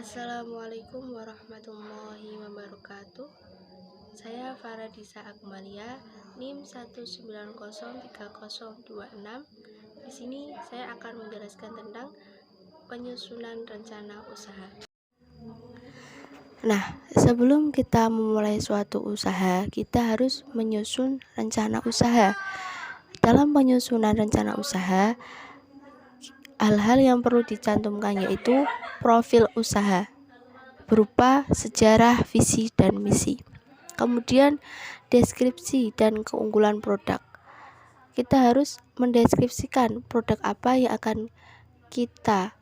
Assalamualaikum warahmatullahi wabarakatuh. Saya Faradisa Akmalia, NIM 1903026. Di sini saya akan menjelaskan tentang penyusunan rencana usaha. Nah, sebelum kita memulai suatu usaha, kita harus menyusun rencana usaha. Dalam penyusunan rencana usaha, hal-hal yang perlu dicantumkan yaitu profil usaha berupa sejarah, visi, dan misi. Kemudian deskripsi dan keunggulan produk. Kita harus mendeskripsikan produk apa yang akan kita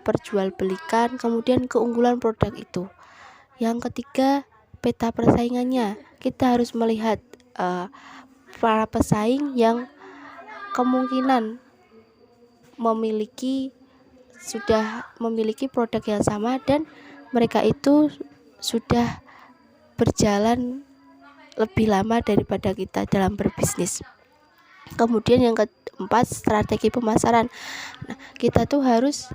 perjualbelikan, kemudian keunggulan produk itu. Yang ketiga, peta persaingannya. Kita harus melihat para pesaing yang kemungkinan sudah memiliki produk yang sama dan mereka itu sudah berjalan lebih lama daripada kita dalam berbisnis. Kemudian yang keempat, strategi pemasaran. Nah, kita tuh harus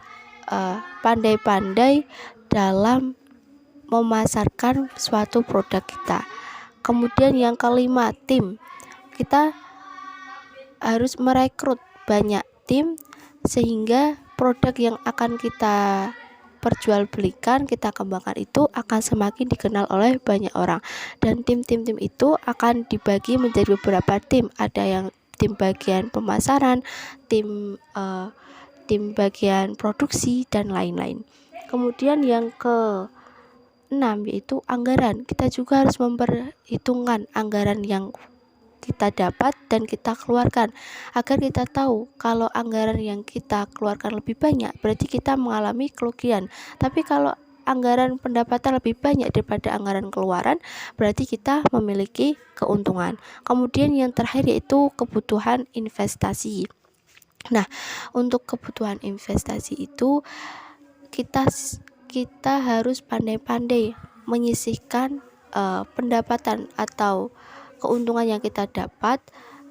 pandai-pandai dalam memasarkan suatu produk kita. Kemudian yang kelima, tim. Kita harus merekrut banyak tim sehingga produk yang akan kita perjualbelikan, kita kembangkan itu akan semakin dikenal oleh banyak orang. Dan tim itu akan dibagi menjadi beberapa tim. Ada yang tim bagian pemasaran, tim bagian produksi, dan lain-lain. Kemudian yang ke-6 yaitu anggaran. Kita juga harus memperhitungkan anggaran yang kita dapat dan kita keluarkan agar kita tahu kalau anggaran yang kita keluarkan lebih banyak berarti kita mengalami kerugian, tapi kalau anggaran pendapatan lebih banyak daripada anggaran keluaran berarti kita memiliki keuntungan. Kemudian yang terakhir yaitu kebutuhan investasi. Nah, untuk kebutuhan investasi itu kita harus pandai-pandai menyisihkan pendapatan atau keuntungan yang kita dapat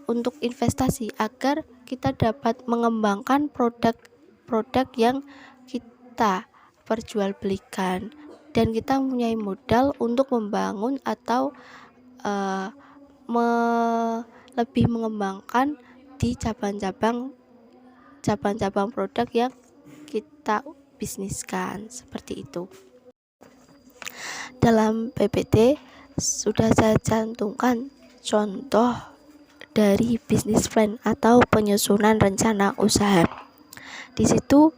untuk investasi agar kita dapat mengembangkan produk yang kita perjualbelikan dan kita mempunyai modal untuk membangun atau lebih mengembangkan di cabang-cabang produk yang kita bisniskan, seperti itu. Dalam PPT sudah saya cantumkan contoh dari bisnis plan atau penyusunan rencana usaha. Di situ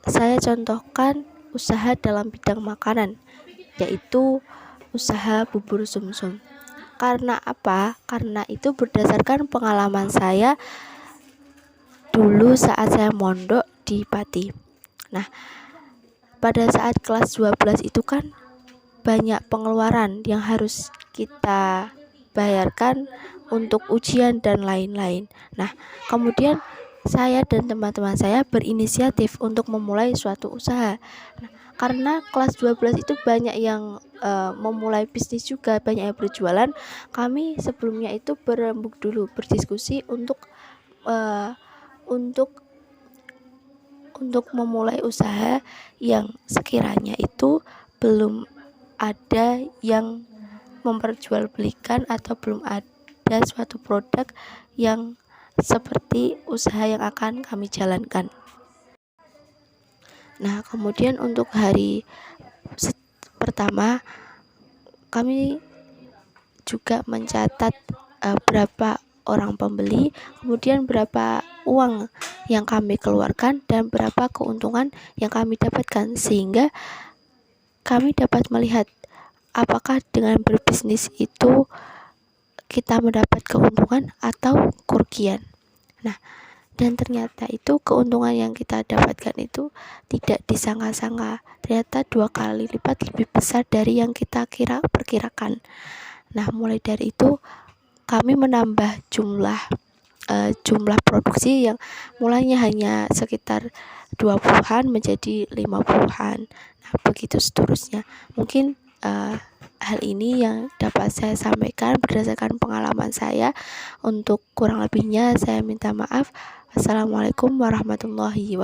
saya contohkan usaha dalam bidang makanan, yaitu usaha bubur sumsum. Karena apa? Karena itu berdasarkan pengalaman saya dulu saat saya mondok di Pati. Nah, pada saat kelas 12 itu kan banyak pengeluaran yang harus kita bayarkan untuk ujian dan lain-lain. Nah, kemudian saya dan teman-teman saya berinisiatif untuk memulai suatu usaha. Nah, karena kelas 12 itu banyak yang memulai bisnis juga, banyak yang berjualan. Kami sebelumnya itu berembuk dulu, berdiskusi untuk memulai usaha yang sekiranya itu belum ada yang memperjualbelikan atau belum ada suatu produk yang seperti usaha yang akan kami jalankan. Nah, kemudian untuk hari pertama kami juga mencatat berapa orang pembeli, kemudian berapa uang yang kami keluarkan dan berapa keuntungan yang kami dapatkan, sehingga kami dapat melihat apakah dengan berbisnis itu kita mendapat keuntungan atau kerugian. Nah, dan ternyata itu keuntungan yang kita dapatkan itu tidak disangka-sangka, ternyata 2 kali lipat lebih besar dari yang kita perkirakan. Nah, mulai dari itu kami menambah jumlah produksi yang mulanya hanya sekitar 20-an menjadi 50-an. Nah, begitu seterusnya. Mungkin hal ini yang dapat saya sampaikan berdasarkan pengalaman saya. Untuk kurang lebihnya saya minta maaf. Assalamualaikum warahmatullahi wabarakatuh.